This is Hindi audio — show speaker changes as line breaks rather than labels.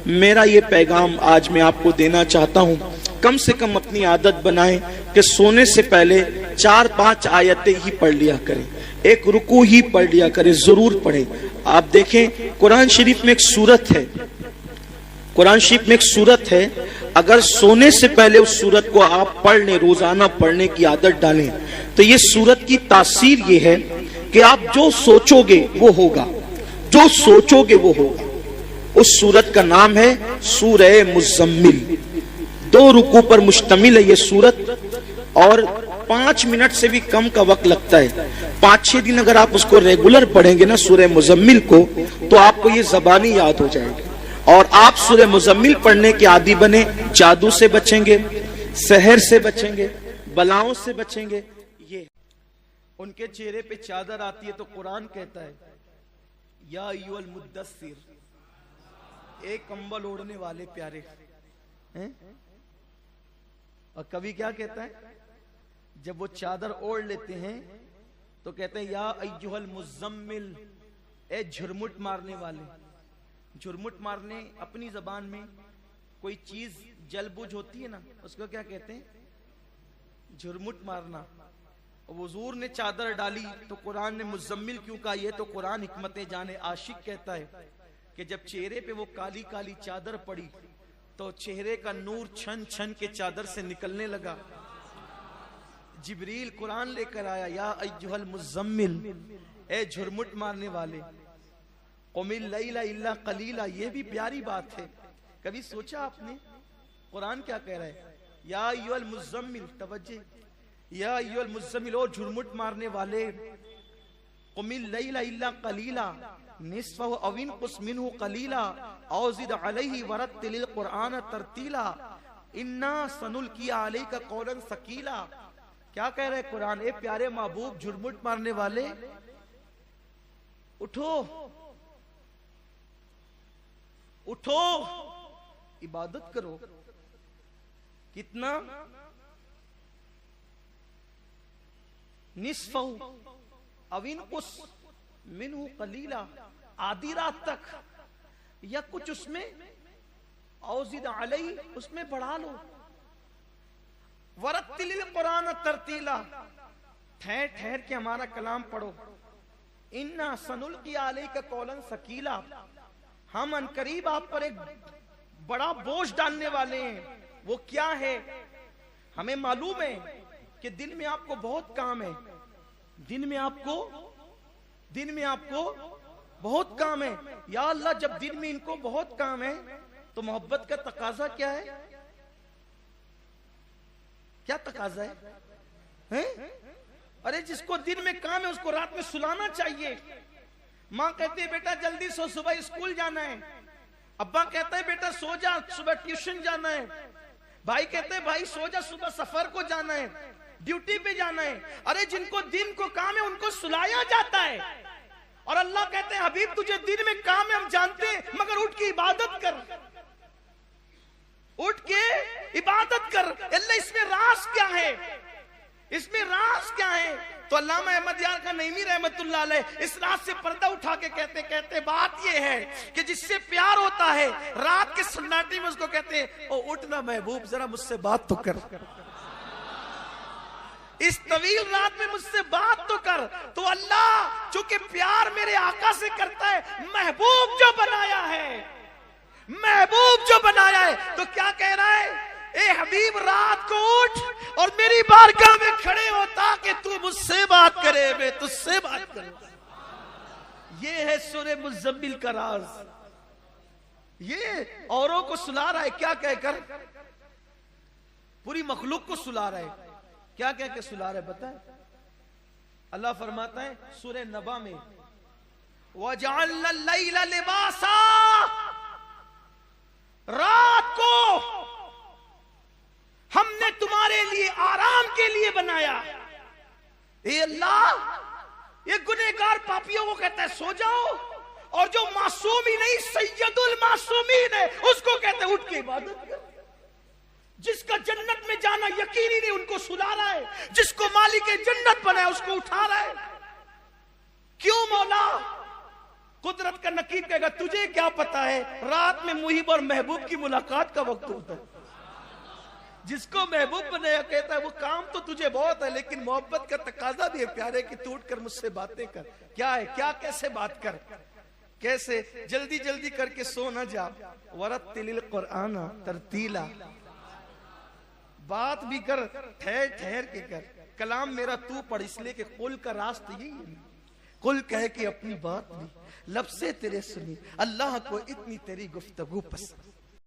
मेरा ये पैगाम आज मैं आपको देना चाहता हूँ, कम से कम अपनी आदत बनाएं कि सोने से पहले 4-5 आयतें ही पढ़ लिया करें, एक रुकू ही पढ़ लिया करें, जरूर पढ़ें। आप देखें कुरान शरीफ में एक सूरत है, कुरान शरीफ में एक सूरत है, अगर सोने से पहले उस सूरत को आप पढ़ लें, रोजाना पढ़ने की आदत डालें, तो ये सूरत की तासीर ये है कि आप जो सोचोगे वो होगा, जो सोचोगे वो होगा। उस सूरत का नाम है सूरह मुज़म्मिल। 2 रुकू पर मुश्तमिल है ये सूरत और 5 मिनट से भी कम का वक्त लगता है। 5-6 दिन अगर आप उसको रेगुलर पढ़ेंगे ना सूरह मुज़म्मिल को, तो आपको ये ज़बानी याद हो जाएगी और आप सूरह मुज़म्मिल पढ़ने के आदी बने। जादू से बचेंगे, सहर से बचेंगे, बलाओं से बचेंगे। ये उनके चेहरे पे चादर आती है तो कुरान कहता है या अय्युहल मुद्दस्सिर, एक कंबल ओढ़ने वाले प्यारे हैं। और कवि क्या कहता है, जब वो चादर ओढ़ लेते हैं तो कहते हैं या अय्युहल मुज़म्मिल, ए झुरमुट मारने वाले। झुरमुट मारने अपनी जबान में कोई चीज जलबुझ होती है ना, उसको क्या कहते हैं, झुरमुट मारना। हुजूर ने चादर डाली तो कुरान ने मुज़म्मिल क्यों कहा, ये तो कुरान हिकमत जाने आशिक कहता है कि जब चेहरे पे वो काली काली चादर पड़ी तो चेहरे का नूर छन छन के चादर से निकलने लगा। जिब्रील कुरान लेकर आया, या अय्युहल मुज़म्मिल, ए झुरमुट मारने वाले, क़ुमिल लैला इल्ला क़लीला। ये भी प्यारी बात है। कभी सोचा आपने कुरान क्या कह रहा है, या अय्युहल मुज़म्मिल, तवज्जो, या अय्युहल मुज़म्मिल, ओ झुरमुट मारने वाले, क़ुमिल लैला इल्ला क़लीला निस्फ़हु अव इनक़ुस मिन्हु क़लीला औ ज़िद अलैहि वरत्तिलिल क़ुरआन तरतीला इन्ना सनुल्क़ी अलैका क़ौलन सक़ीला। क्या कह रहे कुरान, ए प्यारे महबूब झुरमुट मारने वाले, उठो उठो, इबादत करो। कितना, निस्फ़हु अव इनक़ुस मिन्हु क़लीला, आधी रात तक या कुछ उसमें, औ ज़िद अलैहि, उसमें बढ़ा लो। वरत्तिलिल क़ुरआन तरतीला, ठहर ठहर के हमारा कलाम पढ़ो। इन्ना सनुल्क़ी अलैका क़ौलन सक़ीला, हम अनकरीब आप पर एक बड़ा बोझ डालने वाले हैं। वो क्या है, हमें मालूम है कि दिन में आपको बहुत काम है, दिन में आपको बहुत काम है। या अल्लाह, जब दिन में इनको बहुत काम है तो मोहब्बत का तकाजा क्या है, क्या तकाजा है? अरे जिसको दिन में काम है उसको रात में सुलाना चाहिए। माँ कहती है बेटा जल्दी सो, सुबह स्कूल जाना है। अब्बा कहता है बेटा सो जा, सुबह ट्यूशन जाना है। भाई कहते हैं भाई सो जा, सुबह सफर को जाना है, ड्यूटी पे जाना है। अरे जिनको दिन को काम है उनको सुलाया जाता है। और अल्लाह कहते हैं हबीब तुझे दिन में काम है हम जानते हैं, मगर उठ के इबादत कर, उठ के इबादत कर। अल्लाह इसमें राज क्या है, इसमें राज क्या है? तो अल्लामा अहमद यार का नईमी रहमतुल्लाह अलैह इस रात से पर्दा उठा के कहते बात ये है कि जिससे प्यार होता है रात के सन्नाटे में उसको कहते हैं ओ उठ ना महबूब जरा मुझसे बात तो कर, इस तवील रात में मुझसे बात तो कर। तो अल्लाह चूंकि प्यार मेरे आका से करता है, महबूब जो बनाया है, महबूब जो बनाया है, तो क्या कह रहा है, ए हबीब रात को उठ और मेरी बारगाह में खड़े हो ताकि तू मुझसे बात करे, मैं तुझसे बात करूं। ये है सूरह मुज़म्मिल का राज। ये औरों को सुला रहा है, क्या कहकर, पूरी मखलूक को सुला रहा है। क्या कह के सुला रहे बताए? अल्लाह फरमाता है सूरह नबा में, वजअलना लैला लिबासा, रात को हमने तुम्हारे लिए आराम के लिए बनाया। ए अल्लाह, ये गुनहगार पापियों को कहता है सो जाओ, और जो मासूम ही नहीं सैयदुल मासूमीन है उसको कहते हैं उठ के इबादत कर। जिसका जन्नत में जाना यकीनी नहीं उनको सुला रहा है, जिसको मालिक जन्नत बनाया उसको उठा रहा है। क्यों मौला? कुदरत का नकीब कहेगा तुझे क्या पता है, रात में मुहिब और महबूब की मुलाकात का वक्त होता है। जिसको महबूब बनाया कहता है वो काम तो तुझे बहुत है, लेकिन मोहब्बत का तकाजा भी है प्यारे कि तू उठकर मुझसे बातें कर। क्या है, क्या कैसे बात कर, कैसे जल्दी जल्दी करके सो न जा। वरत्तिलिल कुरआन तरतीला, बात भी कर ठहर ठहर के कर। कलाम मेरा तू पढ़, इसलिए कि कुल का रास्ता यही है। कुल कह के अपनी बात भी लब से तेरे सुनी, अल्लाह को इतनी तेरी गुफ्तगू पसंद।